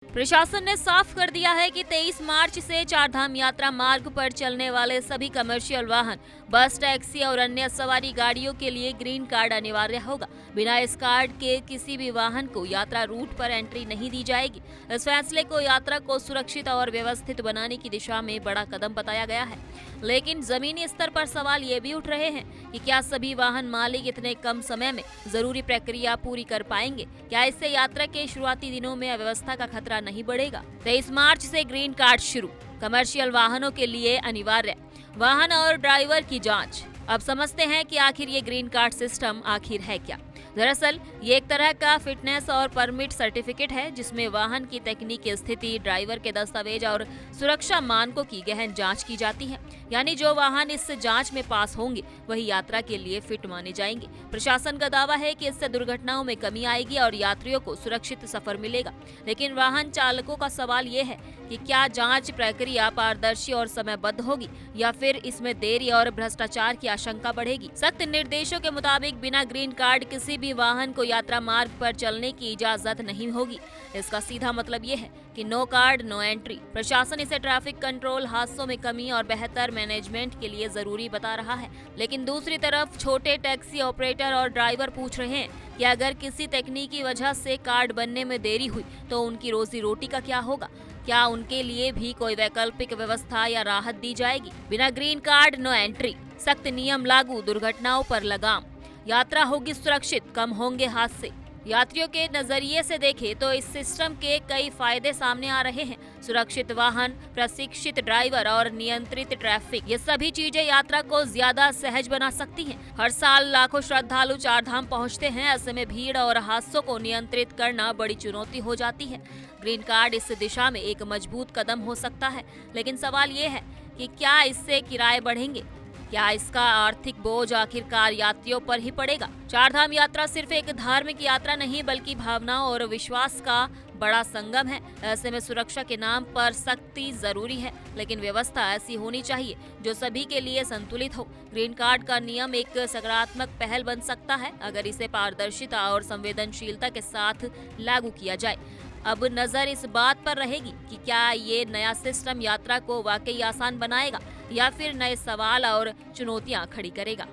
प्रशासन ने साफ कर दिया है कि 23 मार्च से चारधाम यात्रा मार्ग पर चलने वाले सभी कमर्शियल वाहन, बस, टैक्सी और अन्य सवारी गाड़ियों के लिए ग्रीन कार्ड अनिवार्य होगा। बिना इस कार्ड के किसी भी वाहन को यात्रा रूट पर एंट्री नहीं दी जाएगी। इस फैसले को यात्रा को सुरक्षित और व्यवस्थित बनाने की दिशा में बड़ा कदम बताया गया है। लेकिन जमीनी स्तर पर सवाल ये भी उठ रहे हैं कि क्या सभी वाहन मालिक इतने कम समय में जरूरी प्रक्रिया पूरी कर पाएंगे? क्या इससे यात्रा के शुरुआती दिनों में अव्यवस्था का खतरा नहीं बढ़ेगा? 23 मार्च से ग्रीन कार्ड शुरू, कमर्शियल वाहनों के लिए अनिवार्य, वाहन और ड्राइवर की जांच। अब समझते हैं कि आखिर ये ग्रीन कार्ड सिस्टम आखिर है क्या। दरअसल ये एक तरह का फिटनेस और परमिट सर्टिफिकेट है जिसमें वाहन की तकनीकी स्थिति, ड्राइवर के दस्तावेज और सुरक्षा मानकों की गहन जांच की जाती है। यानी जो वाहन इस जांच में पास होंगे वही यात्रा के लिए फिट माने जाएंगे। प्रशासन का दावा है कि इससे दुर्घटनाओं में कमी आएगी और यात्रियों को सुरक्षित सफर मिलेगा। लेकिन वाहन चालकों का सवाल ये है कि क्या जांच प्रक्रिया पारदर्शी और समयबद्ध होगी या फिर इसमें देरी और भ्रष्टाचार की आशंका बढ़ेगी। सख्त निर्देशों के मुताबिक बिना ग्रीन कार्ड किसी भी वाहन को यात्रा मार्ग पर चलने की इजाजत नहीं होगी। इसका सीधा मतलब ये है कि नो कार्ड नो एंट्री। प्रशासन इसे ट्रैफिक कंट्रोल, हादसों में कमी और बेहतर मैनेजमेंट के लिए जरूरी बता रहा है। लेकिन दूसरी तरफ छोटे टैक्सी ऑपरेटर और ड्राइवर पूछ रहे हैं कि अगर किसी तकनीकी वजह से कार्ड बनने में देरी हुई तो उनकी रोजी रोटी का क्या होगा? क्या उनके लिए भी कोई वैकल्पिक व्यवस्था या राहत दी जाएगी? बिना ग्रीन कार्ड नो एंट्री, सख्त नियम लागू, दुर्घटनाओं पर लगाम, यात्रा होगी सुरक्षित, कम होंगे हादसे। यात्रियों के नजरिए से देखें तो इस सिस्टम के कई फायदे सामने आ रहे हैं। सुरक्षित वाहन, प्रशिक्षित ड्राइवर और नियंत्रित ट्रैफिक, ये सभी चीजें यात्रा को ज्यादा सहज बना सकती हैं। हर साल लाखों श्रद्धालु चारधाम पहुंचते हैं, ऐसे में भीड़ और हादसों को नियंत्रित करना बड़ी चुनौती हो जाती है। ग्रीन कार्ड इस दिशा में एक मजबूत कदम हो सकता है, लेकिन सवाल ये है कि क्या इससे किराए बढ़ेंगे? क्या इसका आर्थिक बोझ आखिरकार यात्रियों पर ही पड़ेगा? चारधाम यात्रा सिर्फ एक धार्मिक यात्रा नहीं बल्कि भावनाओं और विश्वास का बड़ा संगम है। ऐसे में सुरक्षा के नाम पर सख्ती जरूरी है, लेकिन व्यवस्था ऐसी होनी चाहिए जो सभी के लिए संतुलित हो। ग्रीन कार्ड का नियम एक सकारात्मक पहल बन सकता है अगर इसे पारदर्शिता और संवेदनशीलता के साथ लागू किया जाए। अब नजर इस बात पर रहेगी कि क्या ये नया सिस्टम यात्रा को वाकई आसान बनाएगा या फिर नए सवाल और चुनौतियां खड़ी करेगा।